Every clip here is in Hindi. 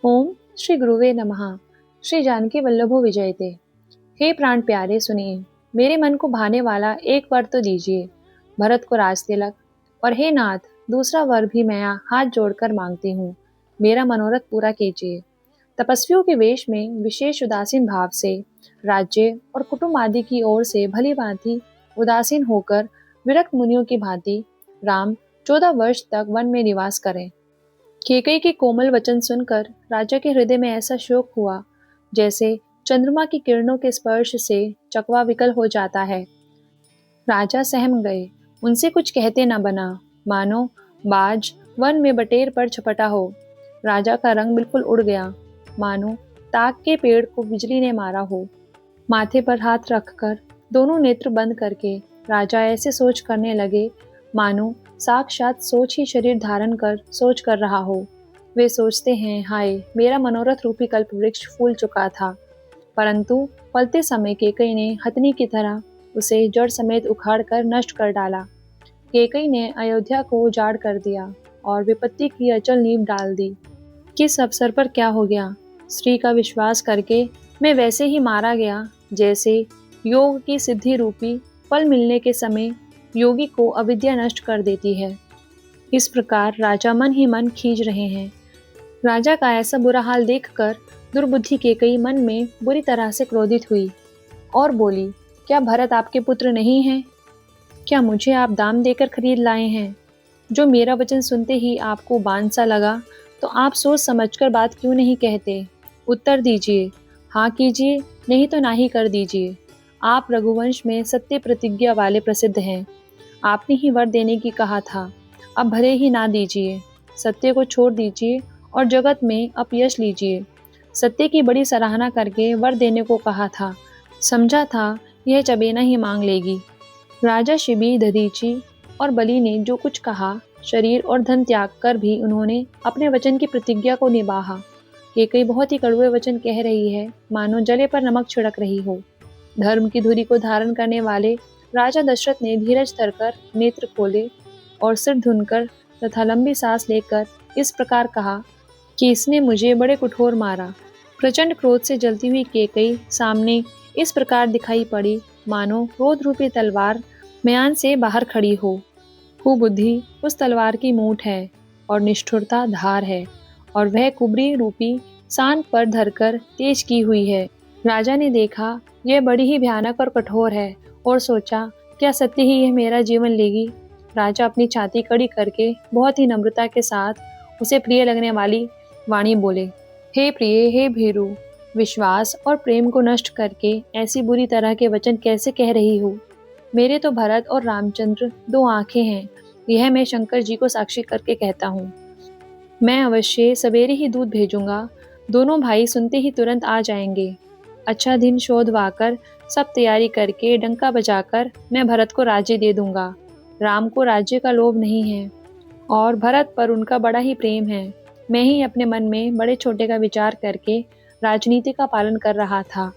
ओम श्री गुरुवे नमः। श्री जानकी वल्लभो विजयते। हे प्राण प्यारे सुनिए, मेरे मन को भाने वाला एक वर तो दीजिए, भरत को राज तिलक। और हे नाथ, दूसरा वर भी मैं हाथ जोड़कर मांगती हूँ, मेरा मनोरथ पूरा कीजिए। तपस्वियों के वेश में विशेष उदासीन भाव से, राज्य और कुटुंब आदि की ओर से भली भांति उदासीन होकर विरक्त मुनियों की भांति राम 14 वर्ष तक वन में निवास करें। केकई के कोमल वचन सुनकर राजा के हृदय में ऐसा शोक हुआ जैसे चंद्रमा की किरणों के स्पर्श से चकवा विकल हो जाता है। राजा सहम गए, उनसे कुछ कहते न बना, मानो बाज वन में बटेर पर छपटा हो। राजा का रंग बिल्कुल उड़ गया, मानो ताक के पेड़ को बिजली ने मारा हो। माथे पर हाथ रखकर दोनों नेत्र बंद करके राजा ऐसे सोच करने लगे मानो साक्षात सोच ही शरीर धारण कर सोच कर रहा हो। वे सोचते हैं, हाय मेरा मनोरथ रूपी कल्प वृक्ष फूल चुका था, परंतु फलते समय केकई ने हथनी की तरह उसे जड़ समेत उखाड़ कर नष्ट कर डाला। केकई ने अयोध्या को उजाड़ कर दिया और विपत्ति की अचल नींव डाल दी। किस अवसर पर क्या हो गया? स्त्री का विश्वास करके मैं वैसे ही मारा गया जैसे योग की सिद्धि रूपी फल मिलने के समय योगी को अविद्या नष्ट कर देती है। इस प्रकार राजा मन ही मन खींच रहे हैं। राजा का ऐसा बुरा हाल देखकर दुर्बुद्धि केकई मन में बुरी तरह से क्रोधित हुई और बोली, क्या भरत आपके पुत्र नहीं हैं? क्या मुझे आप दाम देकर खरीद लाए हैं? जो मेरा वचन सुनते ही आपको बांझ सा लगा, तो आप सोच समझकर बात क्यों नहीं कहते? उत्तर दीजिए, हाँ कीजिए, नहीं तो ना ही कर दीजिए। आप रघुवंश में सत्य प्रतिज्ञा वाले प्रसिद्ध हैं। आपने ही वर देने की कहा था, अब भले ही ना दीजिए। सत्य को छोड़ दीजिए और जगत में अपयश लीजिए। सत्य की बड़ी सराहना करके वर देने को कहा था, समझा था यह चबेना ही मांग लेगी। राजा शिबी, दधीची और बलि ने जो कुछ कहा, शरीर और धन त्याग कर भी उन्होंने अपने वचन की प्रतिज्ञा को निभाा। केकई बहुत ही कड़वे वचन कह रही है, मानो जले पर नमक छिड़क रही हो। धर्म की धुरी को धारण करने वाले राजा दशरथ ने धीरज धरकर नेत्र खोले और सिर धुनकर तथा लंबी सांस लेकर इस प्रकार कहा कि इसने मुझे बड़े कठोर मारा। प्रचंड क्रोध से जलती हुई केकई सामने इस प्रकार दिखाई पड़ी, मानो क्रोध रूपी तलवार म्यान से बाहर खड़ी हो। कुबुद्धि उस तलवार की मूठ है और निष्ठुरता धार है, और वह कुबरी रूपी सान पर धरकर तेज की हुई है। राजा ने देखा यह बड़ी ही भयानक और कठोर है और सोचा, क्या सत्य ही यह मेरा जीवन लेगी? राजा अपनी छाती कड़ी करके बहुत ही नम्रता के साथ उसे प्रिय लगने वाली वाणी बोले, हे प्रिय, हे भीरु, विश्वास और प्रेम को नष्ट करके ऐसी बुरी तरह के वचन कैसे कह रही हो? मेरे तो भरत और रामचंद्र 2 आंखें हैं, यह मैं शंकर जी को साक्षी करके कहता हूँ। मैं अवश्य सवेरे ही दूध भेजूंगा, दोनों भाई सुनते ही तुरंत आ जाएंगे। अच्छा दिन शोधवाकर सब तैयारी करके डंका बजाकर मैं भरत को राज्य दे दूंगा। राम को राज्य का लोभ नहीं है और भरत पर उनका बड़ा ही प्रेम है। मैं ही अपने मन में बड़े छोटे का विचार करके राजनीति का पालन कर रहा था।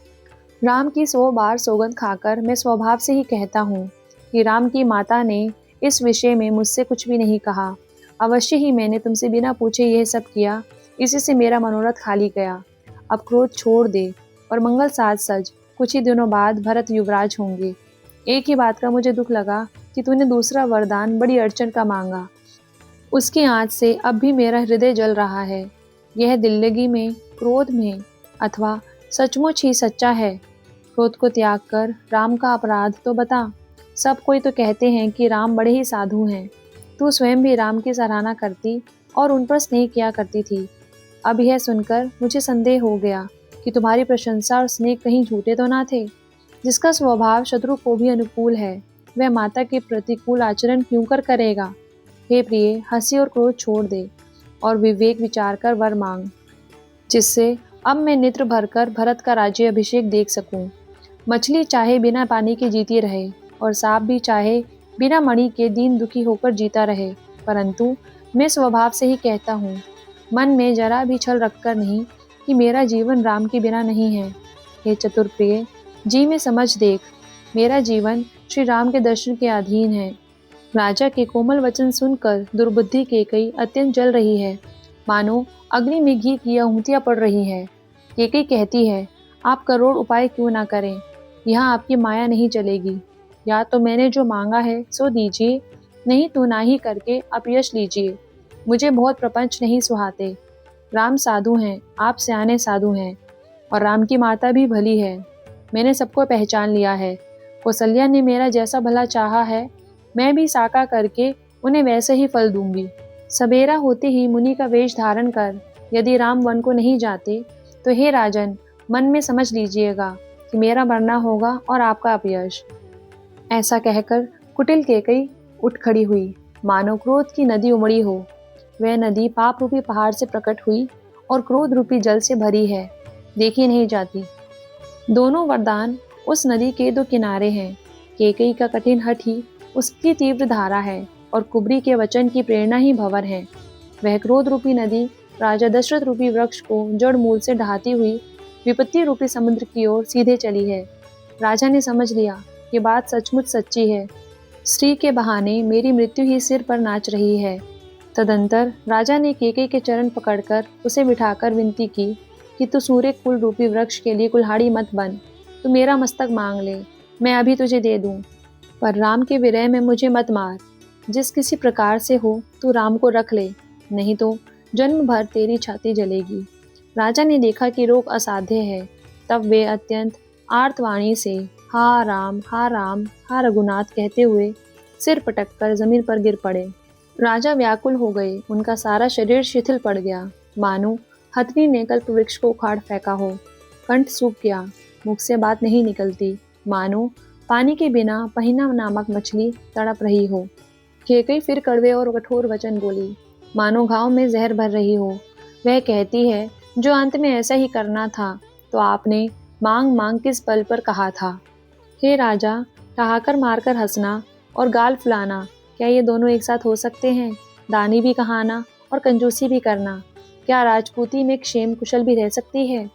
राम की 100 बार सौगंध खाकर मैं स्वभाव से ही कहता हूँ कि राम की माता ने इस विषय में मुझसे कुछ भी नहीं कहा। अवश्य ही मैंने तुमसे बिना पूछे यह सब किया, इसी से मेरा मनोरथ खाली गया। अब क्रोध छोड़ दे और मंगल साज सज, कुछ ही दिनों बाद भरत युवराज होंगे। एक ही बात का मुझे दुख लगा कि तूने दूसरा वरदान बड़ी अड़चन का मांगा। उसकी आँच से अब भी मेरा हृदय जल रहा है। यह दिल्लगी में, क्रोध में अथवा सचमुच ही सच्चा है? क्रोध को त्याग कर राम का अपराध तो बता। सब कोई तो कहते हैं कि राम बड़े ही साधु हैं। तू स्वयं भी राम की सराहना करती और उन पर स्नेह किया करती थी। अब यह सुनकर मुझे संदेह हो गया कि तुम्हारी प्रशंसा और स्नेह कहीं झूठे तो ना थे। जिसका स्वभाव शत्रु को भी अनुकूल है, वह माता के प्रतिकूल आचरण क्यों कर करेगा? हे प्रिय, हंसी और क्रोध छोड़ दे और विवेक विचार कर वर मांग, जिससे अब मैं नेत्र भरकर भरत का राज्य अभिषेक देख सकूं। मछली चाहे बिना पानी के जीती रहे और सांप भी चाहे बिना मणि के दीन दुखी होकर जीता रहे, परंतु मैं स्वभाव से ही कहता हूँ, मन में जरा भी छल रखकर नहीं, कि मेरा जीवन राम के बिना नहीं है। हे चतुर प्रिय, जी में समझ देख, मेरा जीवन श्री राम के दर्शन के अधीन है। राजा के कोमल वचन सुनकर दुर्बुद्धि केकई अत्यंत जल रही है, मानो अग्नि में घी की आहुतियाँ पड़ रही है। केकई कहती है, आप करोड़ उपाय क्यों ना करें, यहाँ आपकी माया नहीं चलेगी। या तो मैंने जो मांगा है सो दीजिए, नहीं तो ना ही करके अपयश लीजिए। मुझे बहुत प्रपंच नहीं सुहाते। राम साधु हैं, आप सयाने साधु हैं, और राम की माता भी भली है। मैंने सबको पहचान लिया है। कौशल्या ने मेरा जैसा भला चाहा है, मैं भी साका करके उन्हें वैसे ही फल दूंगी। सवेरा होते ही मुनि का वेश धारण कर यदि राम वन को नहीं जाते, तो हे राजन, मन में समझ लीजिएगा कि मेरा मरना होगा और आपका अपयश। ऐसा कहकर कुटिल केकई उठ खड़ी हुई, मानो क्रोध की नदी उमड़ी हो। वह नदी पाप रूपी पहाड़ से प्रकट हुई और क्रोध रूपी जल से भरी है, देखी नहीं जाती। दोनों वरदान उस नदी के दो किनारे हैं। केकई का कठिन हठ ही उसकी तीव्र धारा है और कुबरी के वचन की प्रेरणा ही भंवर है। वह क्रोध रूपी नदी राजा दशरथ रूपी वृक्ष को जड़ मूल से ढहाती हुई विपत्ति रूपी समुद्र की ओर सीधे चली है। राजा ने समझ लिया कि बात सचमुच सच्ची है। स्त्री के बहाने मेरी मृत्यु ही सिर पर नाच रही है। तदंतर राजा ने केकई के चरण पकड़कर उसे बिठाकर विनती की कि तू सूर्य कुल रूपी वृक्ष के लिए कुल्हाड़ी मत बन। तू मेरा मस्तक मांग ले, मैं अभी तुझे दे दूं, पर राम के विरह में मुझे मत मार। जिस किसी प्रकार से हो तू राम को रख ले, नहीं तो जन्म भर तेरी छाती जलेगी। राजा ने देखा कि रोग असाध्य है। तब वे अत्यंत आर्तवाणी से हा राम, हा राम, हा रघुनाथ कहते हुए सिर पटक कर जमीन पर गिर पड़े। राजा व्याकुल हो गए, उनका सारा शरीर शिथिल पड़ गया, मानो हथनी ने कल्प वृक्ष को उखाड़ फेंका हो। कंठ सूख गया, मुख से बात नहीं निकलती, मानो पानी के बिना पहिना नामक मछली तड़प रही हो। केकई फिर कड़वे और कठोर वचन बोली, मानो घाव में जहर भर रही हो। वह कहती है, जो अंत में ऐसा ही करना था तो आपने मांग मांग किस बल पर कहा था। हे राजा, ठहाकर मारकर हंसना और गाल फुलाना, क्या ये दोनों एक साथ हो सकते हैं? दानी भी कहाना और कंजूसी भी करना, क्या राजपूती में क्षेम कुशल भी रह सकती है?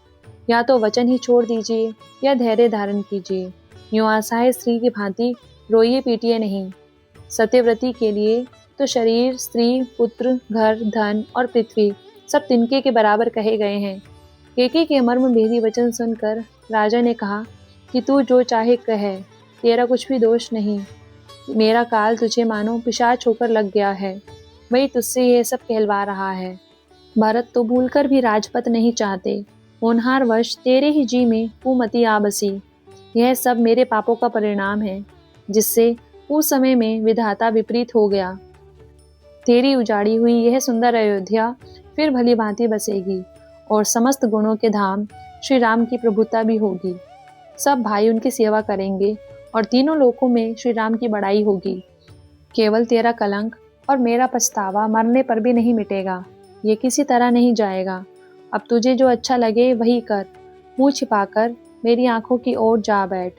या तो वचन ही छोड़ दीजिए या धैर्य धारण कीजिए। यूं असहाय स्त्री की भांति रोइए पीटिए नहीं। सत्यव्रती के लिए तो शरीर, स्त्री, पुत्र, घर, धन और पृथ्वी सब तिनके के बराबर कहे गए हैं। केकई के मर्म भेदी वचन सुनकर राजा ने कहा कि तू जो चाहे कह, तेरा कुछ भी दोष नहीं। मेरा काल तुझे मानो पिशाच होकर लग गया है, वही तुझसे यह सब कहलवा रहा है। भरत तो भूलकर भी राजपद नहीं चाहते, होनहार वश तेरे ही जी में कुमति आ बसी। यह सब मेरे पापों का परिणाम है, जिससे उस समय में विधाता विपरीत हो गया। तेरी उजाड़ी हुई यह सुंदर अयोध्या फिर भली भांति बसेगी और समस्त गुणों के धाम श्री राम की प्रभुता भी होगी। सब भाई उनकी सेवा करेंगे और तीनों लोकों में श्री राम की बड़ाई होगी। केवल तेरा कलंक और मेरा पछतावा मरने पर भी नहीं मिटेगा, ये किसी तरह नहीं जाएगा। अब तुझे जो अच्छा लगे वही कर, मुंह छिपाकर मेरी आंखों की ओर जा बैठ।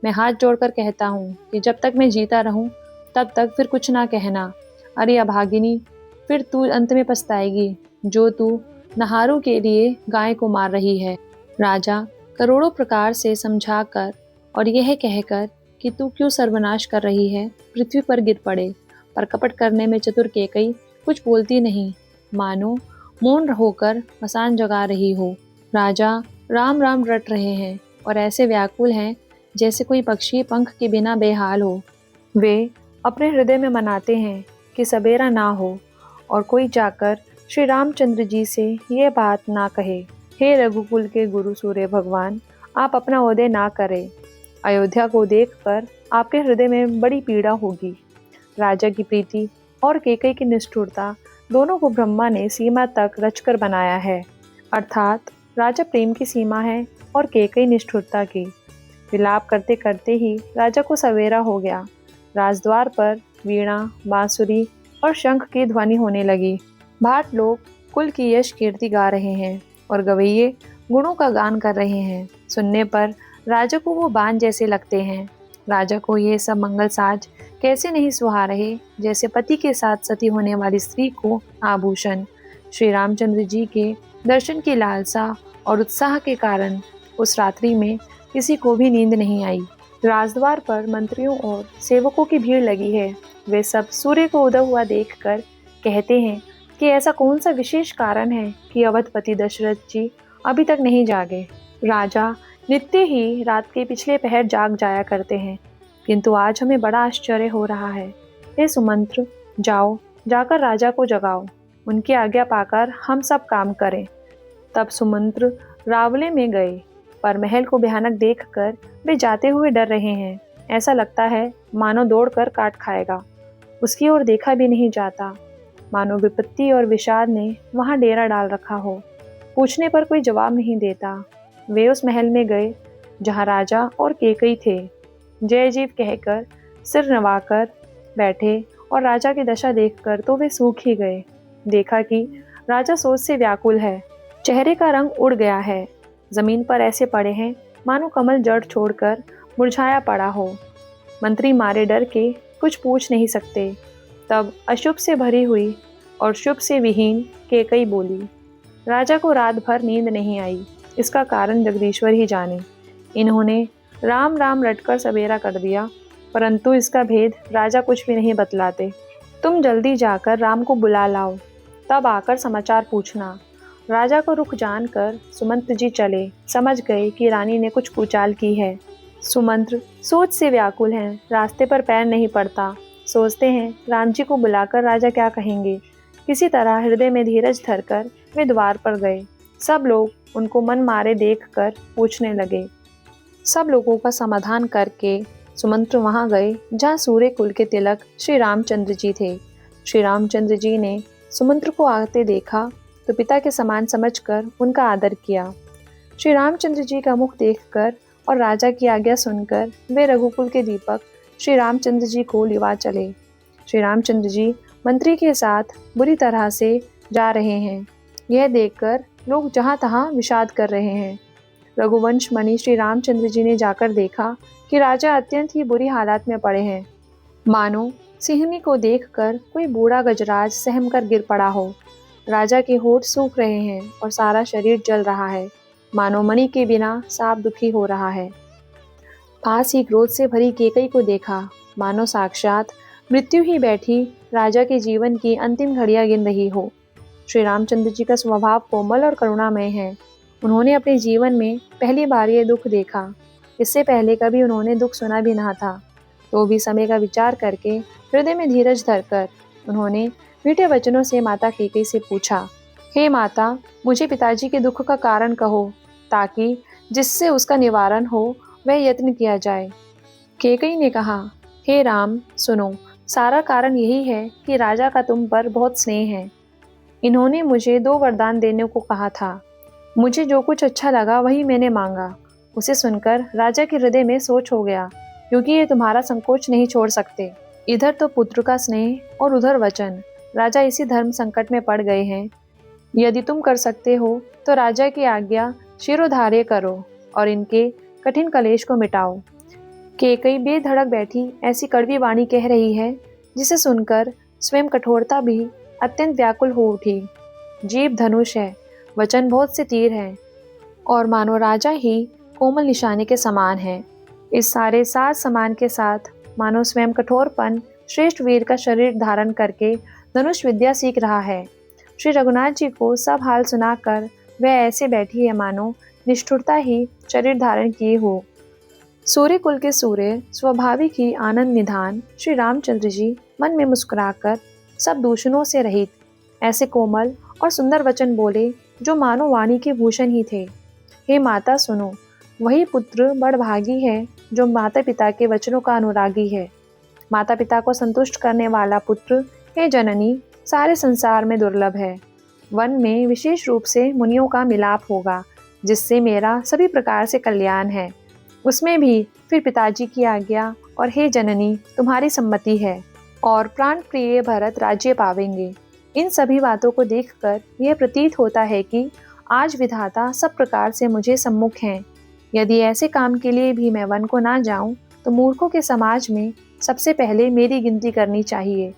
मैं हाथ जोड़कर कहता हूँ कि जब तक मैं जीता रहूं तब तक फिर कुछ ना कहना। अरे अभागिनी, फिर तू अंत में पछताएगी, जो तू नहारों के लिए गाय को मार रही है। राजा करोड़ों प्रकार से समझा कर और यह कहकर कि तू क्यों सर्वनाश कर रही है, पृथ्वी पर गिर पड़े, पर कपट करने में चतुर केकई कुछ बोलती नहीं, मानो मौन होकर मसान जगा रही हो। राजा राम राम रट रहे हैं और ऐसे व्याकुल हैं जैसे कोई पक्षी पंख के बिना बेहाल हो। वे अपने हृदय में मनाते हैं कि सवेरा ना हो और कोई जाकर श्री रामचंद्र जी से ये बात ना कहे, हे रघुकुल के गुरु सूर्य भगवान, आप अपना उदय ना करें। अयोध्या को देखकर आपके हृदय में बड़ी पीड़ा होगी। राजा की प्रीति और केकई की निष्ठुरता दोनों को ब्रह्मा ने सीमा तक रचकर बनाया है, अर्थात राजा प्रेम की सीमा है और केकई निष्ठुरता की। विलाप करते करते ही राजा को सवेरा हो गया। राजद्वार पर वीणा, बांसुरी और शंख की ध्वनि होने लगी। भाट लोग कुल की यश कीर्ति गा रहे हैं और गवैये गुणों का गान कर रहे हैं। सुनने पर राजा को वो बाण जैसे लगते हैं। राजा को ये सब मंगल साज कैसे नहीं सुहा रहे, जैसे पति के साथ सती होने वाली स्त्री को आभूषण। श्री रामचंद्र जी के दर्शन की लालसा और उत्साह के कारण उस रात्रि में किसी को भी नींद नहीं आई। राजद्वार पर मंत्रियों और सेवकों की भीड़ लगी है। वे सब सूर्य को उदय हुआ देखकर कहते हैं, कि ऐसा कौन सा विशेष कारण है कि अवधपति दशरथ जी अभी तक नहीं जागे। राजा नित्य ही रात के पिछले पहर जाग जाया करते हैं, किंतु आज हमें बड़ा आश्चर्य हो रहा है। हे सुमंत्र, जाओ, जाकर राजा को जगाओ, उनकी आज्ञा पाकर हम सब काम करें। तब सुमंत्र रावले में गए, पर महल को भयानक देखकर वे जाते हुए डर रहे हैं। ऐसा लगता है मानो दौड़कर काट खाएगा। उसकी ओर देखा भी नहीं जाता, मानो विपत्ति और विषाद ने वहां डेरा डाल रखा हो। पूछने पर कोई जवाब नहीं देता। वे उस महल में गए जहां राजा और केकई थे। जय जीव कहकर सिर नवाकर बैठे और राजा की दशा देखकर तो वे सूख ही गए। देखा कि राजा सोच से व्याकुल है, चेहरे का रंग उड़ गया है, जमीन पर ऐसे पड़े हैं मानो कमल जड़ छोड़कर मुरझाया पड़ा हो। मंत्री मारे डर के कुछ पूछ नहीं सकते। तब अशुभ से भरी हुई और शुभ से विहीन केकई बोली, राजा को रात भर नींद नहीं आई, इसका कारण जगदीश्वर ही जाने। इन्होंने राम राम रटकर सवेरा कर दिया, परंतु इसका भेद राजा कुछ भी नहीं बतलाते। तुम जल्दी जाकर राम को बुला लाओ, तब आकर समाचार पूछना। राजा को रुख जानकर सुमंत्र जी चले, समझ गए कि रानी ने कुछ कुचाल की है। सुमंत्र सोच से व्याकुल हैं, रास्ते पर पैर नहीं पड़ता। सोचते हैं राम जी को बुलाकर राजा क्या कहेंगे। किसी तरह हृदय में धीरज धरकर वे द्वार पर गए। सब लोग उनको मन मारे देखकर पूछने लगे। सब लोगों का समाधान करके सुमंत्र वहां गए जहां सूर्य कुल के तिलक श्री रामचंद्र जी थे। श्री रामचंद्र जी ने सुमंत्र को आते देखा तो पिता के समान समझकर उनका आदर किया। श्री रामचंद्र जी का मुख देखकर और राजा की आज्ञा सुनकर वे रघुकुल के दीपक श्री रामचंद्र जी को लिवा चले। श्री रामचंद्र जी मंत्री के साथ बुरी तरह से जा रहे हैं। यह देखकर लोग जहाँ तहाँ विषाद कर रहे हैं। रघुवंश मणि श्री रामचंद्र जी ने जाकर देखा कि राजा अत्यंत ही बुरी हालत में पड़े हैं, मानो सिंहनी को देखकर कोई बूढ़ा गजराज सहम कर गिर पड़ा हो। राजा के होठ सूख रहे हैं और सारा शरीर जल रहा है, मानो मणि के बिना सांप दुखी हो रहा है। पास ही क्रोध से भरी केकई को देखा, मानो साक्षात मृत्यु ही बैठी राजा के जीवन की अंतिम घड़ियां गिन रही हो। श्री रामचंद्र जी का स्वभाव कोमल और करुणामय है। उन्होंने अपने जीवन में पहली बार ये दुख देखा। इससे पहले कभी उन्होंने दुख सुना भी ना था। तो भी समय का विचार करके हृदय में धीरज धरकर उन्होंने मीठे वचनों से माता केकई से पूछा, हे माता, मुझे पिताजी के दुख का कारण कहो, ताकि जिससे उसका निवारण हो वह यत्न किया जाए। केकई ने कहा, हे राम, सुनो, सारा कारण यही है कि राजा का तुम पर बहुत स्नेह है। इन्होंने मुझे 2 वरदान देने को कहा था। मुझे जो कुछ अच्छा लगा वही मैंने मांगा। उसे सुनकर राजा के हृदय में सोच हो गया, क्योंकि ये तुम्हारा संकोच नहीं छोड़ सकते। इधर तो पुत्र का स्नेह और उधर वचन। राजा इसी धर्म संकट में पड़ गए हैं। यदि तुम कर सकते हो तो राजा की आज्ञा शिरोधार्य करो और इनके कठिन कलेश को मिटाओ। केकई बेधड़क बैठी ऐसी कड़वी वाणी कह रही है, जिसे सुनकर स्वयं कठोरता भी अत्यंत व्याकुल हो उठी। जीभ धनुष है, वचन बहुत से तीर हैं, और मानो राजा ही कोमल निशाने के समान है। इस सारे साज समान के साथ मानो स्वयं कठोरपन श्रेष्ठ वीर का शरीर धारण करके धनुष विद्या सीख रहा है। श्री रघुनाथ जी को सब हाल सुनाकर वह ऐसे बैठी है मानो निष्ठुरता ही शरीर धारण किए हो। सूर्य कुल के सूर्य स्वाभाविक ही आनंद निधान श्री रामचंद्र जी मन में मुस्कुराकर सब दूषणों से रहित ऐसे कोमल और सुंदर वचन बोले, जो मानो वाणी के भूषण ही थे। हे माता, सुनो, वही पुत्र बड़भागी है जो माता पिता के वचनों का अनुरागी है। माता पिता को संतुष्ट करने वाला पुत्र, हे जननी, सारे संसार में दुर्लभ है। वन में विशेष रूप से मुनियों का मिलाप होगा, जिससे मेरा सभी प्रकार से कल्याण है। उसमें भी फिर पिताजी की आज्ञा और हे जननी तुम्हारी सम्मति है, और प्राण प्रिय भरत राज्य पावेंगे। इन सभी बातों को देखकर यह प्रतीत होता है कि आज विधाता सब प्रकार से मुझे सम्मुख हैं। यदि ऐसे काम के लिए भी मैं वन को ना जाऊं, तो मूर्खों के समाज में सबसे पहले मेरी गिनती करनी चाहिए,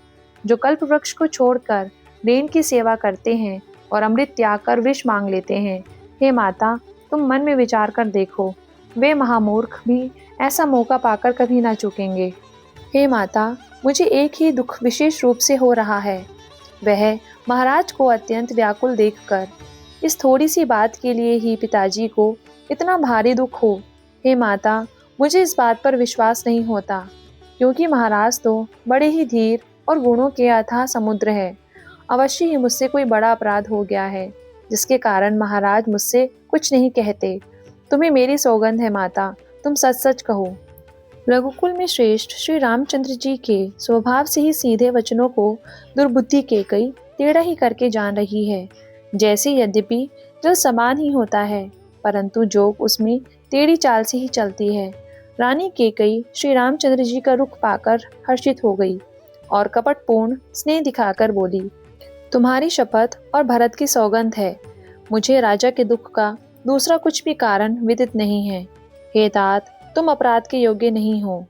जो कल्प वृक्ष को छोड़कर रेन की सेवा करते हैं और अमृत त्याग कर विष मांग लेते हैं। हे माता, तुम मन में विचार कर देखो, वे महामूर्ख भी ऐसा मौका पाकर कभी ना चूकेंगे। हे माता, मुझे एक ही दुख विशेष रूप से हो रहा है। वह महाराज को अत्यंत व्याकुल देखकर इस थोड़ी सी बात के लिए ही पिताजी को इतना भारी दुख हो। हे माता, मुझे इस बात पर विश्वास नहीं होता, क्योंकि महाराज तो बड़े ही धीर और गुणों के अथाह समुद्र है। अवश्य ही मुझसे कोई बड़ा अपराध हो गया है, जिसके कारण महाराज मुझसे कुछ नहीं कहते। तुम्हें मेरी सौगंध है माता, तुम सच सच कहो। रघुकुल में श्रेष्ठ श्री रामचंद्र जी के स्वभाव से ही सीधे वचनों को दुर्बुद्धि केकई टेढ़ा ही करके जान रही है। जैसे यद्यपि जल समान ही होता है, परंतु जोग उसमें टेढ़ी चाल से ही चलती है। रानी केकई श्री रामचंद्र जी का रुख पाकर हर्षित हो गई और कपटपूर्ण स्नेह दिखाकर बोली, तुम्हारी शपथ और भरत की सौगंध है, मुझे राजा के दुख का दूसरा कुछ भी कारण विदित नहीं है। हे तात, तुम अपराध के योग्य नहीं हो।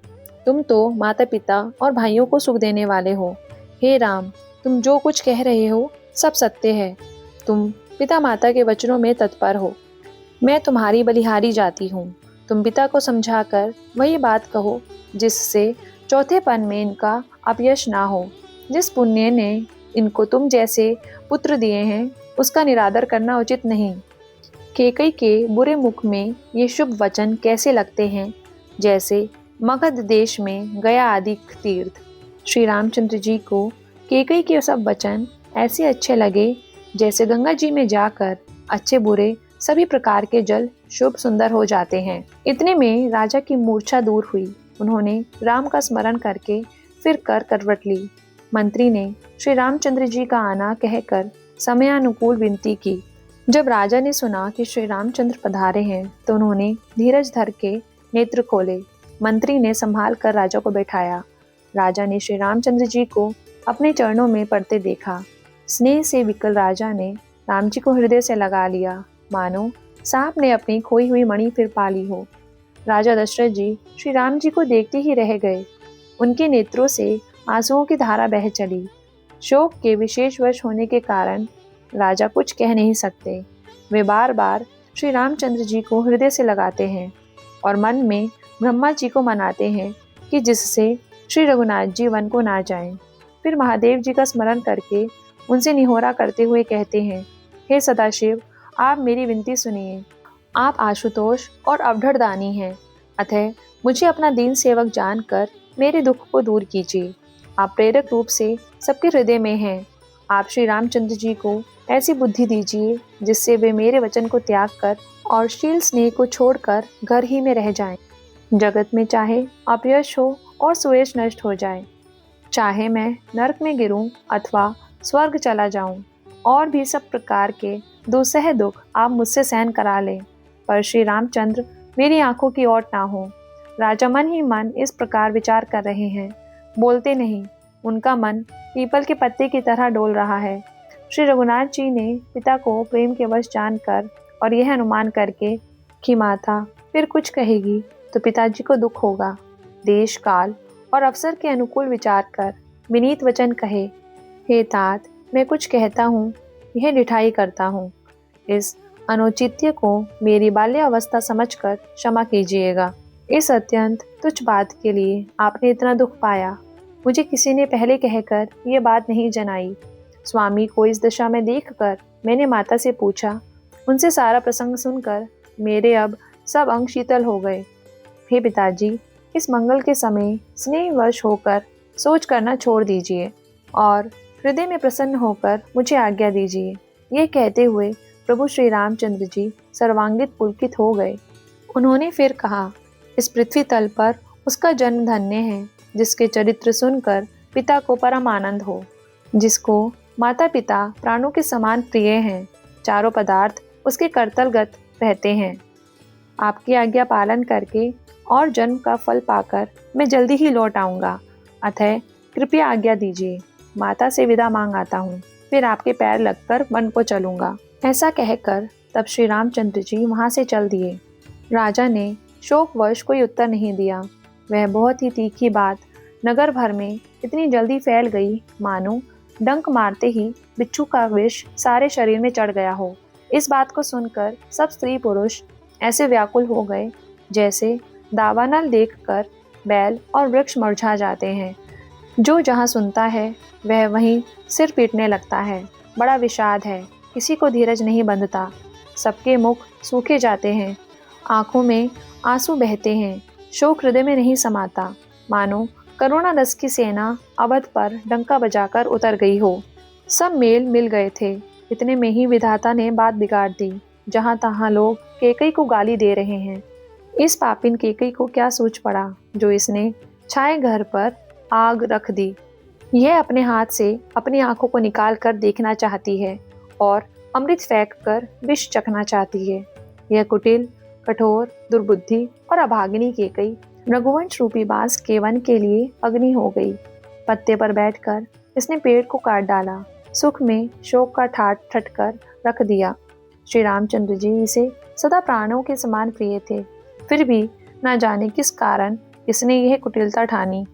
तुम तो माता पिता और भाइयों को सुख देने वाले हो। हे राम, तुम जो कुछ कह रहे हो सब सत्य है। तुम पिता माता के वचनों में तत्पर हो। मैं तुम्हारी बलिहारी जाती हूँ। तुम पिता को समझाकर वही बात कहो जिससे चौथेपन में इनका अपयश ना हो। जिस पुण्य ने इनको तुम जैसे पुत्र दिए हैं, उसका निरादर करना उचित नहीं। केकई के बुरे मुख में ये शुभ वचन कैसे लगते हैं, जैसे मगध देश में गया आदि तीर्थ। श्री रामचंद्र जी को केकई के सब वचन ऐसे अच्छे लगे जैसे गंगा जी में जाकर अच्छे बुरे सभी प्रकार के जल शुभ सुंदर हो जाते हैं। इतने में राजा की मूर्छा दूर हुई। उन्होंने राम का स्मरण करके फिर कर करवट ली। मंत्री ने श्री रामचंद्र जी का आना कहकर समयानुकूल विनती की। जब राजा ने सुना कि श्री रामचंद्र पधारे हैं, तो उन्होंने धीरज धर के नेत्र खोले। मंत्री ने संभाल कर राजा को बैठाया। राजा ने श्री रामचंद्र जी को अपने चरणों में पड़ते देखा। स्नेह से विकल राजा ने राम जी को हृदय से लगा लिया, मानो सांप ने अपनी खोई हुई मणि फिर पा ली हो। राजा दशरथ जी श्री राम जी को देखते ही रह गए। उनके नेत्रों से आंसुओं की धारा बह चली। शोक के विशेष वश होने के कारण राजा कुछ कह नहीं सकते। वे बार बार श्री रामचंद्र जी को हृदय से लगाते हैं और मन में ब्रह्मा जी को मनाते हैं कि जिससे श्री रघुनाथ जी वन को ना जाएं। फिर महादेव जी का स्मरण करके उनसे निहोरा करते हुए कहते हैं, हे सदाशिव, आप मेरी विनती सुनिए। आप आशुतोष और अवधरदानी हैं, अतः मुझे अपना दीन सेवक जानकर मेरे दुख को दूर कीजिए। आप प्रेरक रूप से सबके हृदय में हैं। आप श्री रामचंद्र जी को ऐसी बुद्धि दीजिए जिससे वे मेरे वचन को त्याग कर और शील स्नेह को छोड़कर घर ही में रह जाएं। जगत में चाहे अपयश हो और सुयश नष्ट हो जाए, चाहे मैं नरक में गिरूं अथवा स्वर्ग चला जाऊं, और भी सब प्रकार के दुसह दुख आप मुझसे सहन करा लें, पर श्री रामचंद्र मेरी आंखों की ओट ना हो। राजा मन ही मन इस प्रकार विचार कर रहे हैं, बोलते नहीं। उनका मन पीपल के पत्ते की तरह डोल रहा है। श्री रघुनाथ जी ने पिता को प्रेम के वश जानकर और यह अनुमान करके कि माता फिर कुछ कहेगी तो पिताजी को दुख होगा, देश काल और अवसर के अनुकूल विचार कर विनीत वचन कहे, हे तात, मैं कुछ कहता हूँ, यह डिठाई करता हूँ। इस अनुचित्य को मेरी बाल्यावस्था समझकर क्षमा कीजिएगा। इस अत्यंत तुच्छ बात के लिए आपने इतना दुख पाया। मुझे किसी ने पहले कहकर ये बात नहीं जनाई। स्वामी को इस दशा में देखकर मैंने माता से पूछा। उनसे सारा प्रसंग सुनकर मेरे अब सब अंग शीतल हो गए। हे पिताजी, इस मंगल के समय स्नेहवश होकर सोच करना छोड़ दीजिए और हृदय में प्रसन्न होकर मुझे आज्ञा दीजिए। ये कहते हुए प्रभु श्री रामचंद्र जी सर्वांगित पुलकित हो गए। उन्होंने फिर कहा, इस पृथ्वी तल पर उसका जन्म धन्य है जिसके चरित्र सुनकर पिता को परम आनंद हो, जिसको माता पिता प्राणों के समान प्रिय हैं, चारों पदार्थ उसके करतलगत रहते हैं। आपकी आज्ञा पालन करके और जन्म का फल पाकर मैं जल्दी ही लौट आऊँगा, अतः कृपया आज्ञा दीजिए। माता से विदा मांग आता हूँ, फिर आपके पैर लगकर वन को चलूँगा। ऐसा कहकर तब श्री रामचंद्र जी वहाँ से चल दिए। राजा ने शोकवश कोई उत्तर नहीं दिया। वह बहुत ही तीखी बात नगर भर में इतनी जल्दी फैल गई मानो डंक मारते ही बिच्छू का विष सारे शरीर में चढ़ गया हो। इस बात को सुनकर सब स्त्री पुरुष ऐसे व्याकुल हो गए जैसे दावानल देखकर बैल और वृक्ष मुरझा जाते हैं। जो जहाँ सुनता है वह वहीं सिर पीटने लगता है। बड़ा विषाद है, किसी को धीरज नहीं बंधता। सबके मुख सूखे जाते हैं, आंखों में आंसू बहते हैं, शोक हृदय में नहीं समाता। मानो करुणा रस की सेना अवध पर डंका बजाकर उतर गई हो। सब मेल मिल गए थे, इतने में ही विधाता ने बात बिगाड़ दी। जहाँ तहाँ लोग केकई को गाली दे रहे हैं। इस पापिन केकई को क्या सोच पड़ा जो इसने छाए घर पर आग रख दी। यह अपने हाथ से अपनी आंखों को निकाल कर देखना चाहती है और अमृत फेंक कर विष चखना चाहती है। यह कुटिल, कठोर, दुर्बुद्धि और अभागिनी केकई रघुवंश रूपी बांस के वन के लिए अग्नि हो गई। पत्ते पर बैठकर इसने पेड़ को काट डाला, सुख में शोक का ठाट ठटकर रख दिया। श्री रामचंद्र जी इसे सदा प्राणों के समान प्रिय थे, फिर भी न जाने किस कारण इसने यह कुटिलता ठानी।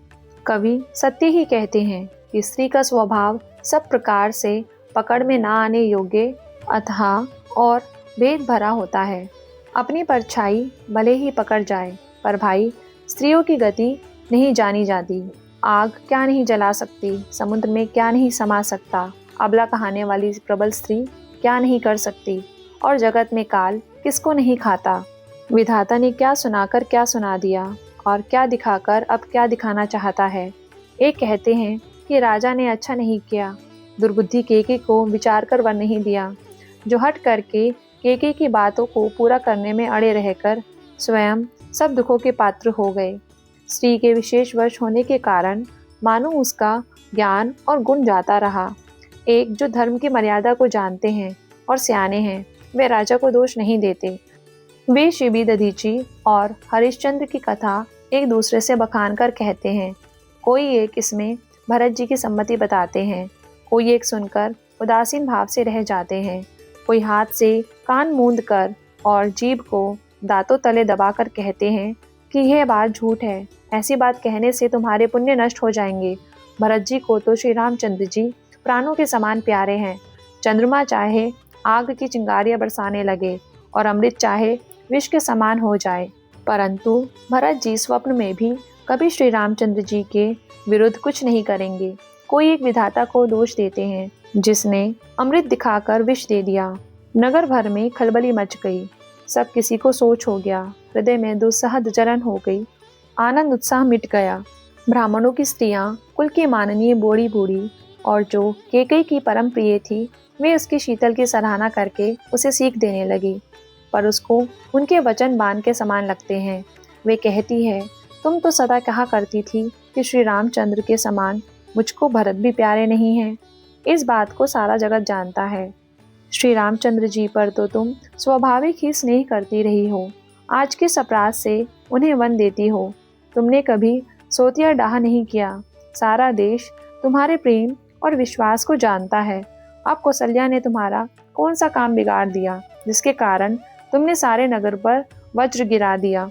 कवि सत्य ही कहते हैं कि स्त्री का स्वभाव सब प्रकार से पकड़ में ना आने योग्य, अथाह और भेद भरा होता है। अपनी परछाई भले ही पकड़ जाए, पर भाई स्त्रियों की गति नहीं जानी जाती। आग क्या नहीं जला सकती, समुद्र में क्या नहीं समा सकता, अबला कहाने वाली प्रबल स्त्री क्या नहीं कर सकती, और जगत में काल किसको नहीं खाता। विधाता ने क्या सुनाकर क्या सुना दिया और क्या दिखाकर अब क्या दिखाना चाहता है। एक कहते हैं कि राजा ने अच्छा नहीं किया, दुर्बुद्धि केके को विचार कर वर नहीं दिया, जो हट करके केके की बातों को पूरा करने में अड़े रहकर स्वयं सब दुखों के पात्र हो गए। स्त्री के विशेष वश होने के कारण मानो उसका ज्ञान और गुण जाता रहा। एक जो धर्म की मर्यादा को जानते हैं और सियाने हैं, वे राजा को दोष नहीं देते। वे शिबी दधीची और हरिश्चंद्र की कथा एक दूसरे से बखान कर कहते हैं। कोई एक इसमें भरत जी की सम्मति बताते हैं, कोई एक सुनकर उदासीन भाव से रह जाते हैं, कोई हाथ से कान मूंद कर और जीभ को दांतों तले दबाकर कहते हैं कि यह बात झूठ है, ऐसी बात कहने से तुम्हारे पुण्य नष्ट हो जाएंगे। भरत जी को तो श्री रामचंद्र जी प्राणों के समान प्यारे हैं। चंद्रमा चाहे आग की चिंगारियां बरसाने लगे और अमृत चाहे विष के समान हो जाए, परंतु भरत जी स्वप्न में भी कभी श्री रामचंद्र जी के विरुद्ध कुछ नहीं करेंगे। कोई एक विधाता को दोष देते हैं जिसने अमृत दिखाकर विष दे दिया। नगर भर में खलबली मच गई, सब किसी को सोच हो गया, हृदय में दुस्सहद जलन हो गई, आनंद उत्साह मिट गया। ब्राह्मणों की स्त्रियां, कुल की माननीय बूढ़ी बूढ़ी और जो केकई की परम प्रिय थी, वे उसकी शीतल की सराहना करके उसे सीख देने लगी, पर उसको उनके वचन बाण के समान लगते हैं। वे कहती है, तुम तो सदा कहा करती थी कि श्री रामचंद्र के समान मुझको भरत भी प्यारे नहीं हैं। इस बात को सारा जगत जानता है। श्री रामचंद्र जी पर तो तुम स्वाभाविक ही स्नेह करती रही हो, आज के अपराध से उन्हें वन देती हो। तुमने कभी सोतिया डाह नहीं किया, सारा देश तुम्हारे प्रेम और विश्वास को जानता है। अब कौशल्या ने तुम्हारा कौन सा काम बिगाड़ दिया जिसके कारण तुमने सारे नगर पर वज्र गिरा दिया।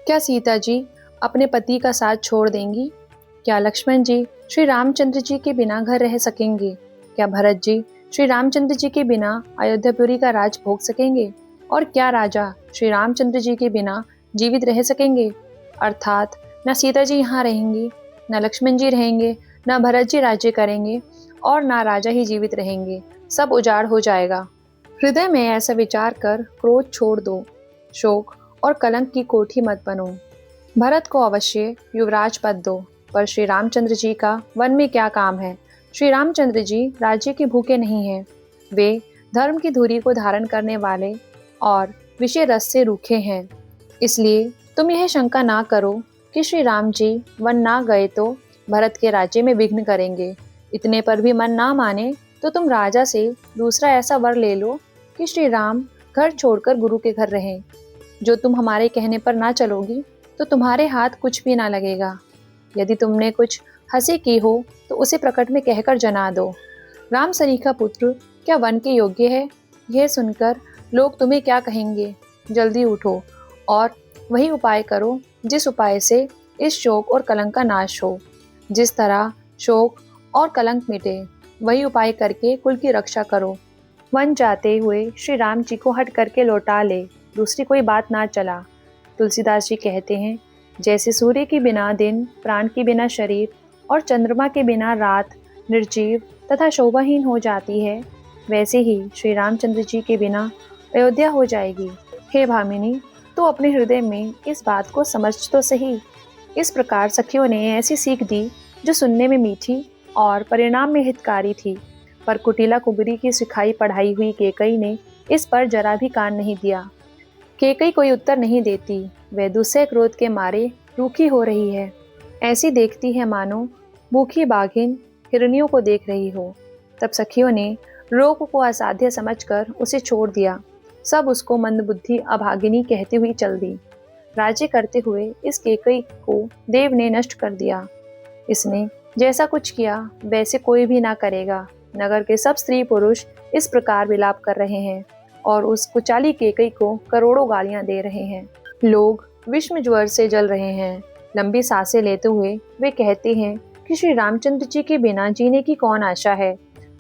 क्या सीता जी अपने पति का साथ छोड़ देंगी? क्या लक्ष्मण जी श्री रामचंद्र जी के बिना घर रह सकेंगे? क्या भरत जी श्री रामचंद्र जी के बिना अयोध्यापुरी का राज भोग सकेंगे? और क्या राजा श्री रामचंद्र जी के बिना जीवित रह सकेंगे? अर्थात न सीता जी यहाँ रहेंगी, न लक्ष्मण जी रहेंगे, न भरत जी राज्य करेंगे और न राजा ही जीवित रहेंगे, सब उजाड़ हो जाएगा। हृदय में ऐसा विचार कर क्रोध छोड़ दो, शोक और कलंक की कोठी मत बनो। भरत को अवश्य युवराज पद दो, पर श्री रामचंद्र जी का वन में क्या काम है? श्री रामचंद्र जी राज्य के भूखे नहीं हैं, वे धर्म की धुरी को धारण करने वाले और विषय रस से रूखे हैं। इसलिए तुम यह शंका ना करो कि श्री राम जी वन ना गए तो भरत के राज्य में विघ्न करेंगे। इतने पर भी मन ना माने तो तुम राजा से दूसरा ऐसा वर ले लो कि श्री राम घर छोड़कर गुरु के घर रहें। जो तुम हमारे कहने पर ना चलोगी तो तुम्हारे हाथ कुछ भी ना लगेगा। यदि तुमने कुछ हंसी की हो तो उसे प्रकट में कहकर जना दो। राम सरीखा पुत्र क्या वन के योग्य है? यह सुनकर लोग तुम्हें क्या कहेंगे? जल्दी उठो और वही उपाय करो जिस उपाय से इस शोक और कलंक का नाश हो। जिस तरह शोक और कलंक मिटे, वही उपाय करके कुल की रक्षा करो। वन जाते हुए श्री राम जी को हट करके लौटा ले, दूसरी कोई बात ना चला। तुलसीदास जी कहते हैं, जैसे सूर्य के बिना दिन, प्राण के बिना शरीर और चंद्रमा के बिना रात निर्जीव तथा शोभाहीन हो जाती है, वैसे ही श्री रामचंद्र जी के बिना अयोध्या हो जाएगी। हे भामिनी, तो अपने हृदय में इस बात को समझ तो सही। इस प्रकार सखियों ने ऐसी सीख दी जो सुनने में मीठी और परिणाम में हितकारी थी। पर कुटिला कुबरी की सिखाई पढ़ाई हुई केकई ने इस पर जरा भी कान नहीं दिया। केकई कोई उत्तर नहीं देती, वह दूसरे क्रोध के मारे रूखी हो रही है। ऐसी देखती है मानो भूखी बाघिन हिरनियों को देख रही हो। तब सखियों ने रोग को असाध्य समझकर उसे छोड़ दिया। सब उसको मंदबुद्धि अभागिनी कहती हुई चल दी। राज्य करते हुए इस केकई को देव ने नष्ट कर दिया। इसने जैसा कुछ किया वैसे कोई भी ना करेगा। नगर के सब स्त्री पुरुष इस प्रकार विलाप कर रहे हैं और उस कुचाली केकई को करोड़ों गालियां दे रहे हैं। लोग विषम ज्वर से जल रहे हैं। लंबी सांसें लेते हुए वे कहते हैं कि श्री रामचंद्र जी के बिना जीने की कौन आशा है।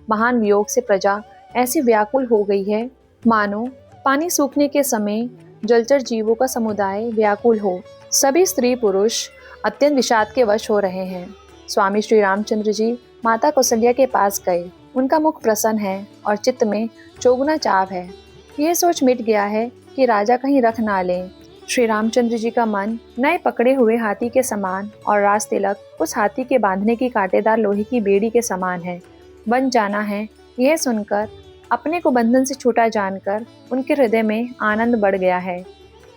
महान वियोग से प्रजा ऐसी व्याकुल हो गई है मानो पानी सूखने के समय जलचर जीवों का समुदाय व्याकुल हो। सभी स्त्री पुरुष अत्यंत विषाद के वश हो रहे हैं। स्वामी श्री रामचंद्र जी माता कौशल्या के पास गए। उनका मुख प्रसन्न है और चित्त में चौगुना चाव है। यह सोच मिट गया है कि राजा कहीं रख ना लें। श्री रामचंद्र जी का मन नए पकड़े हुए हाथी के समान और राज तिलक उस हाथी के बांधने की कांटेदार लोहे की बेड़ी के समान है। बन जाना है, यह सुनकर अपने को बंधन से छूटा जानकर उनके हृदय में आनंद बढ़ गया है।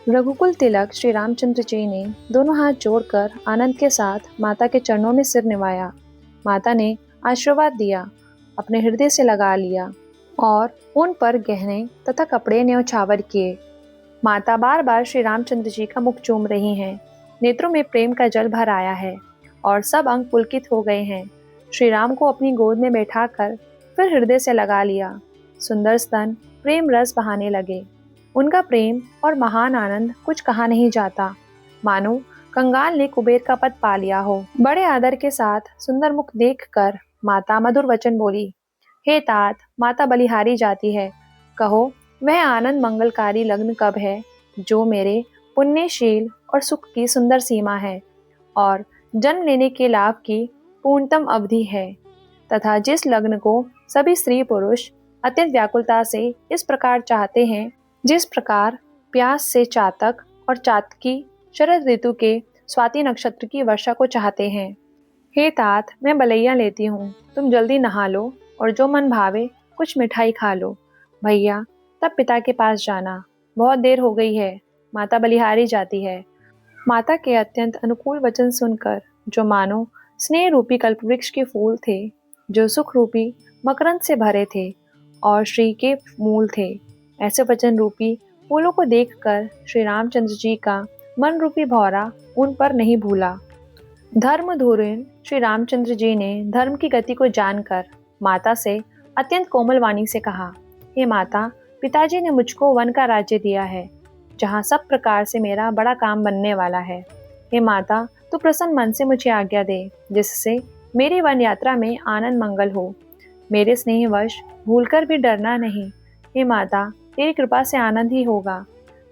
रघुकुल तिलक श्री रामचंद्र जी ने दोनों हाथ जोड़कर आनंद के साथ माता के चरणों में सिर निवाया। माता ने आशीर्वाद दिया, अपने हृदय से लगा लिया और उन पर गहने तथा कपड़े न्यौछावर किए। माता बार बार श्री रामचंद्र जी का मुख चूम रही हैं। नेत्रों में प्रेम का जल भर आया है और सब अंग पुलकित हो गए हैं। श्री राम को अपनी गोद में बैठाकर फिर हृदय से लगा लिया। सुंदर स्तन प्रेम रस बहाने लगे। उनका प्रेम और महान आनंद कुछ कहा नहीं जाता, मानो कंगाल ने कुबेर का पद पा लिया हो। बड़े आदर के साथ सुंदर मुख देखकर माता मधुर वचन बोली, हे तात, माता बलिहारी जाती है। कहो वह आनंद मंगलकारी लग्न कब है जो मेरे पुण्यशील और सुख की सुंदर सीमा है और जन्म लेने के लाभ की पूर्णतम अवधि है, तथा जिस लग्न को सभी स्त्री पुरुष अत्यंत व्याकुलता से इस प्रकार चाहते हैं जिस प्रकार प्यास से चातक और चातकी शरद ऋतु के स्वाति नक्षत्र की वर्षा को चाहते हैं। हे तात, मैं बलैया लेती हूँ, तुम जल्दी नहा लो और जो मन भावे कुछ मिठाई खा लो। भैया तब पिता के पास जाना, बहुत देर हो गई है, माता बलिहारी जाती है। माता के अत्यंत अनुकूल वचन सुनकर जो मानो स्नेह रूपी कल्पवृक्ष के फूल थे, जो सुख रूपी मकरंद से भरे थे और श्री के मूल थे, ऐसे वचन रूपी फूलों को देखकर श्री रामचंद्र जी का मन रूपी भौरा उन पर नहीं भूला। धर्म धुरीण श्री रामचंद्र जी ने धर्म की गति को जानकर माता से अत्यंत कोमल वाणी से कहा, हे माता, पिताजी ने मुझको वन का राज्य दिया है जहाँ सब प्रकार से मेरा बड़ा काम बनने वाला है। हे माता, तू प्रसन्न मन से मुझे आज्ञा दे जिससे मेरी वन यात्रा में आनंद मंगल हो। मेरे स्नेहवश भूलकर भी डरना नहीं। हे माता, तेरी कृपा से आनंद ही होगा।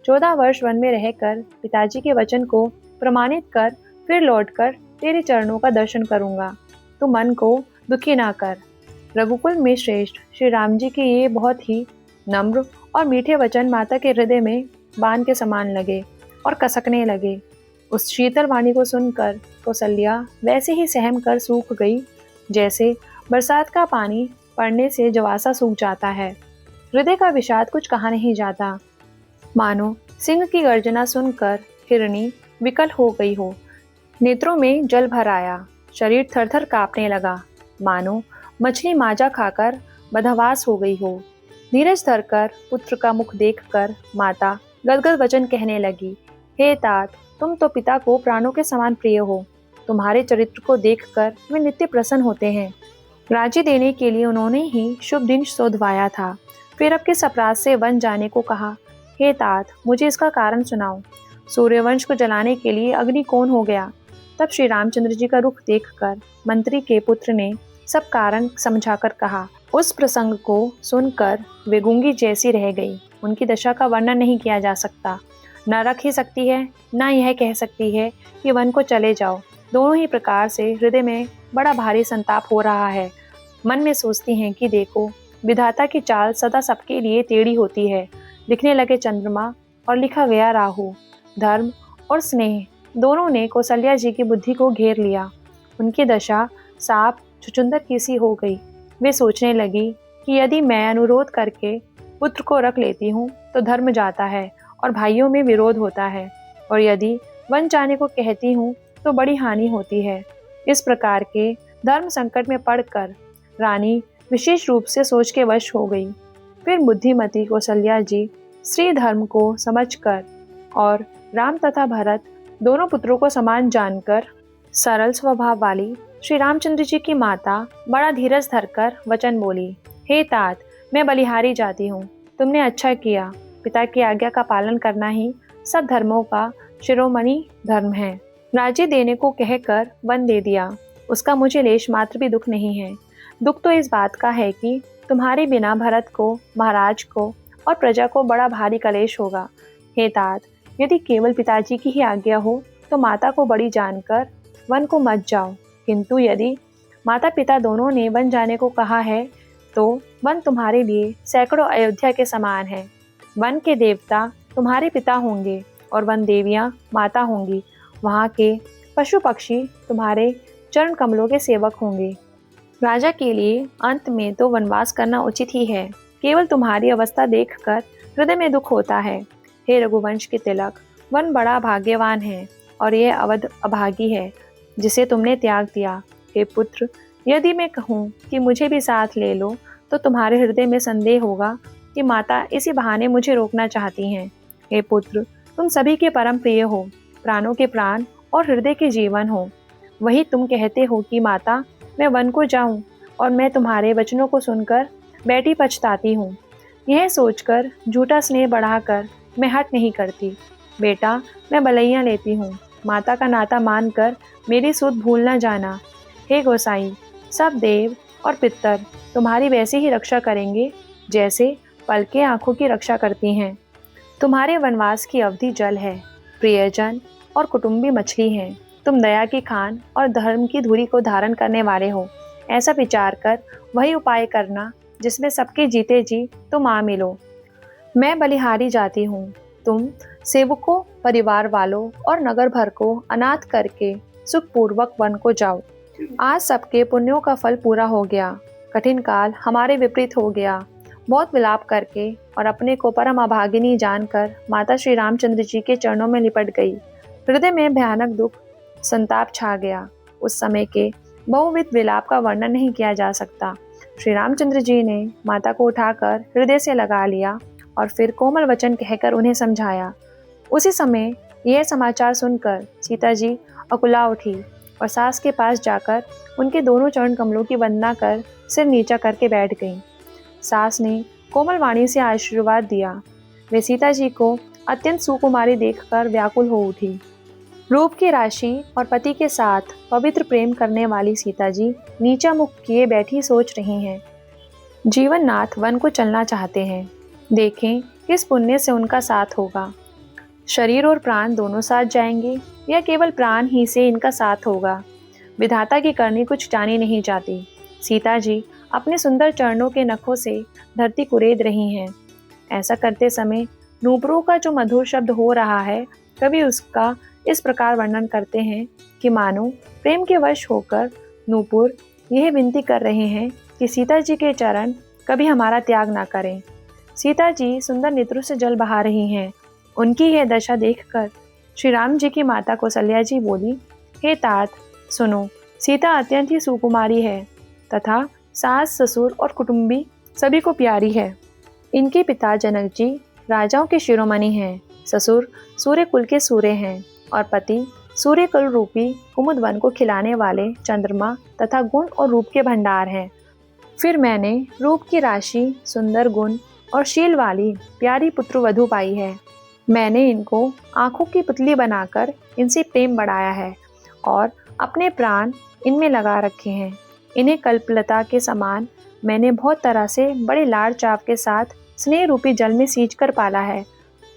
14 वर्ष वन में रहकर पिताजी के वचन को प्रमाणित कर फिर लौटकर तेरे चरणों का दर्शन करूंगा। तू मन को दुखी ना कर। रघुकुल में श्रेष्ठ श्री राम जी के ये बहुत ही नम्र और मीठे वचन माता के हृदय में बाण के समान लगे और कसकने लगे। उस शीतल वाणी को सुनकर कौशल्या वैसे ही सहम कर सूख गई जैसे बरसात का पानी पड़ने से जवासा सूख जाता है। हृदय का विषाद कुछ कहा नहीं जाता, मानो सिंह की गर्जना सुनकर हिरनी विकल हो गई हो। नेत्रों में जल भर आया, शरीर थरथर कांपने लगा, मानो मछली माजा खाकर बदहवास हो गई हो। धीरज धरकर पुत्र का मुख देखकर माता गदगद वचन कहने लगी, हे तात, तुम तो पिता को प्राणों के समान प्रिय हो। तुम्हारे चरित्र को देखकर वे नित्य प्रसन्न होते हैं। राज्य देने के लिए उन्होंने ही शुभ दिन शोधवाया था, फिर अब किस अपराध से वन जाने को कहा। हे तात, मुझे इसका कारण सुनाओ। सूर्यवंश को जलाने के लिए अग्नि कौन हो गया? तब श्री रामचंद्र जी का रुख देखकर मंत्री के पुत्र ने सब कारण समझाकर कहा। उस प्रसंग को सुनकर वे गूंगी जैसी रह गई। उनकी दशा का वर्णन नहीं किया जा सकता। न रख ही सकती है, न यह कह सकती है कि वन को चले जाओ। दोनों ही प्रकार से हृदय में बड़ा भारी संताप हो रहा है। मन में सोचती हैं कि देखो, विधाता की चाल सदा सबके लिए टेढ़ी होती है। लिखने लगे चंद्रमा और लिखा गया राहु। धर्म और स्नेह दोनों ने कौशल्या जी की बुद्धि को घेर लिया। उनकी दशा सांप छुछुंदर की सी हो गई। वे सोचने लगी कि यदि मैं अनुरोध करके पुत्र को रख लेती हूँ तो धर्म जाता है और भाइयों में विरोध होता है, और यदि वन जाने को कहती हूँ तो बड़ी हानि होती है। इस प्रकार के धर्म संकट में पड़कर रानी विशेष रूप से सोच के वश हो गई। फिर बुद्धिमती कौशल्या जी श्री धर्म को समझकर और राम तथा भरत दोनों पुत्रों को समान जानकर सरल स्वभाव वाली श्री रामचंद्र जी की माता बड़ा धीरज धरकर वचन बोली, हे तात, मैं बलिहारी जाती हूँ। तुमने अच्छा किया। पिता की आज्ञा का पालन करना ही सब धर्मों का शिरोमणि धर्म है। राज्य देने को कहकर वन दे दिया, उसका मुझे लेश मात्र भी दुख नहीं है। दुख तो इस बात का है कि तुम्हारे बिना भरत को, महाराज को और प्रजा को बड़ा भारी कलेश होगा। हे तात, यदि केवल पिताजी की ही आज्ञा हो तो माता को बड़ी जानकर वन को मत जाओ, किंतु यदि माता पिता दोनों ने वन जाने को कहा है तो वन तुम्हारे लिए सैकड़ों अयोध्या के समान है। वन के देवता तुम्हारे पिता होंगे और वन देवियां माता होंगी। वहाँ के पशु पक्षी तुम्हारे चरण कमलों के सेवक होंगे। राजा के लिए अंत में तो वनवास करना उचित ही है। केवल तुम्हारी अवस्था देखकर हृदय में दुख होता है। हे रघुवंश के तिलक, वन बड़ा भाग्यवान है और यह अवध अभागी है जिसे तुमने त्याग दिया। हे पुत्र, यदि मैं कहूँ कि मुझे भी साथ ले लो तो तुम्हारे हृदय में संदेह होगा कि माता इसी बहाने मुझे रोकना चाहती हैं। हे पुत्र, तुम सभी के परम प्रिय हो, प्राणों के प्राण और हृदय के जीवन हो। वही तुम कहते हो कि माता, मैं वन को जाऊं, और मैं तुम्हारे वचनों को सुनकर बैठी पछताती हूँ। यह सोचकर झूठा स्नेह बढ़ाकर मैं हट नहीं करती। बेटा, मैं बलैया लेती हूँ। माता का नाता मानकर मेरी सुध भूल न जाना। हे गोसाई, सब देव और पितर तुम्हारी वैसी ही रक्षा करेंगे जैसे पलकें आँखों की रक्षा करती हैं। तुम्हारे वनवास की अवधि जल है, प्रियजन और कुटुंबी मछली हैं। तुम दया की खान और धर्म की धुरी को धारण करने वाले हो। ऐसा विचार कर वही उपाय करना जिसमें सबके जीते जी तुम आ मिलो। मैं बलिहारी जाती हूँ। तुम सेवकों, परिवार वालों और नगर भर को अनाथ करके सुखपूर्वक वन को जाओ। आज सबके पुण्यों का फल पूरा हो गया। कठिन काल हमारे विपरीत हो गया। बहुत विलाप करके और अपने को परम अभागिनी जानकर माता श्री रामचंद्र जी के चरणों में लिपट गई। हृदय में भयानक दुख संताप छा गया। उस समय के बहुविध विलाप का वर्णन नहीं किया जा सकता। श्री रामचंद्र जी ने माता को उठाकर हृदय से लगा लिया और फिर कोमल वचन कहकर उन्हें समझाया। उसी समय यह समाचार सुनकर सीता जी अकुला उठी और सास के पास जाकर उनके दोनों चरण कमलों की वंदना कर सिर नीचा करके बैठ गईं। सास ने कोमल वाणी से आशीर्वाद दिया। वे सीता जी को अत्यंत सुकुमारी देखकर व्याकुल हो उठी। रूप की राशि और पति के साथ पवित्र प्रेम करने वाली सीता जी नीचा मुख किए बैठी सोच रही हैं। जीवननाथ वन को चलना चाहते हैं। देखें किस पुण्य से उनका साथ होगा। शरीर और प्राण दोनों साथ जाएंगे या केवल प्राण ही से इनका साथ होगा। विधाता की करनी कुछ जानी नहीं जाती। सीता जी अपने सुंदर चरणों के नखों से धरती कुरेद रही हैं। ऐसा करते समय नूपुरों का जो मधुर शब्द हो रहा है, कभी उसका इस प्रकार वर्णन करते हैं कि मानो प्रेम के वश होकर नूपुर यह विनती कर रहे हैं कि सीता जी के चरण कभी हमारा त्याग ना करें। सीता जी सुंदर नेत्रों से जल बहा रही हैं। उनकी यह दशा देखकर श्री राम जी की माता कौशल्या जी बोली, हे तात, सुनो, सीता अत्यंत ही सुकुमारी है तथा सास, ससुर और कुटुंबी सभी को प्यारी है। इनके पिता जनक जी राजाओं के शिरोमणि हैं। ससुर सूर्य कुल के सूर्य हैं और पति सूर्य कुल रूपी कुमुद वन को खिलाने वाले चंद्रमा तथा गुण और रूप के भंडार हैं। फिर मैंने रूप की राशि, सुंदर गुण और शील वाली प्यारी पुत्र वधू पाई है। मैंने इनको आंखों की पुतली बनाकर इनसे प्रेम बढ़ाया है और अपने प्राण इनमें लगा रखे हैं। इन्हें कल्पलता के समान मैंने बहुत तरह से बड़े लाड़ चाव के साथ स्नेह रूपी जल में सींच कर पाला है।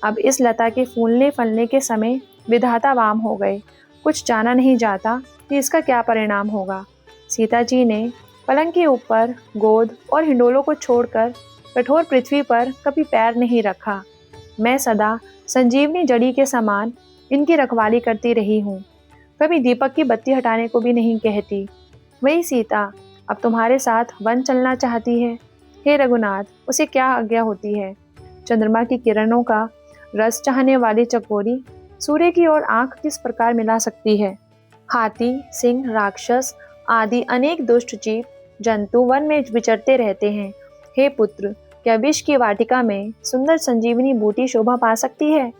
अब इस लता के फूलने फलने के समय विधाता वाम हो गए। कुछ जाना नहीं जाता कि इसका क्या परिणाम होगा। सीता जी ने पलंग के ऊपर गोद और हिंडोलों को छोड़कर कठोर पृथ्वी पर कभी पैर नहीं रखा। मैं सदा संजीवनी जड़ी के समान इनकी रखवाली करती रही हूँ, कभी दीपक की बत्ती हटाने को भी नहीं कहती। वही सीता अब तुम्हारे साथ वन चलना चाहती है। हे रघुनाथ, उसे क्या आज्ञा होती है। चंद्रमा की किरणों का रस चाहने वाली चकोरी सूर्य की ओर आंख किस प्रकार मिला सकती है। हाथी, सिंह, राक्षस आदि अनेक दुष्ट जीव जंतु वन में विचरते रहते हैं। हे पुत्र, क्या विष की वाटिका में सुंदर संजीवनी बूटी शोभा पा सकती है।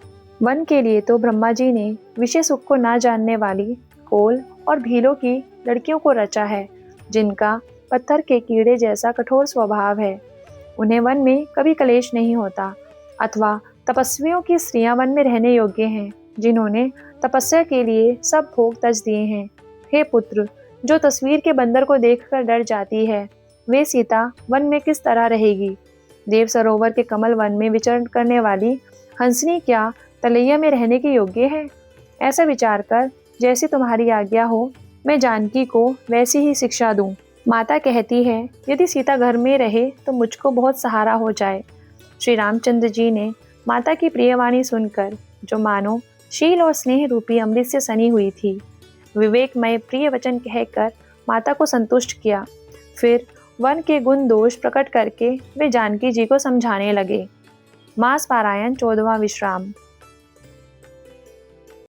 वन के लिए तो ब्रह्मा जी ने विषय सुख को ना जानने वाली कोल और भीलों की लड़कियों को रचा है, जिनका पत्थर के कीड़े जैसा कठोर स्वभाव है। उन्हें वन में कभी कलेश नहीं होता। अथवा तपस्वियों की स्त्रियां वन में रहने योग्य हैं, जिन्होंने तपस्या के लिए सब भोग तज दिए हैं। हे पुत्र, जो तस्वीर के बंदर को देखकर डर जाती है, वे सीता वन में किस तरह रहेगी। देव सरोवर के कमल वन में विचरण करने वाली हंसनी क्या तलैया में रहने के योग्य है। ऐसा विचार कर जैसी तुम्हारी आज्ञा हो, मैं जानकी को वैसी ही शिक्षा दूं। माता कहती है, यदि सीता घर में रहे तो मुझको बहुत सहारा हो जाए। श्री रामचंद्र जी ने माता की प्रियवाणी सुनकर, जो मानो शील और स्नेह रूपी अमृत से सनी हुई थी, विवेकमय प्रिय वचन कहकर माता को संतुष्ट किया। फिर वन के गुण दोष प्रकट करके वे जानकी जी को समझाने लगे। मास पारायण 14वां विश्राम।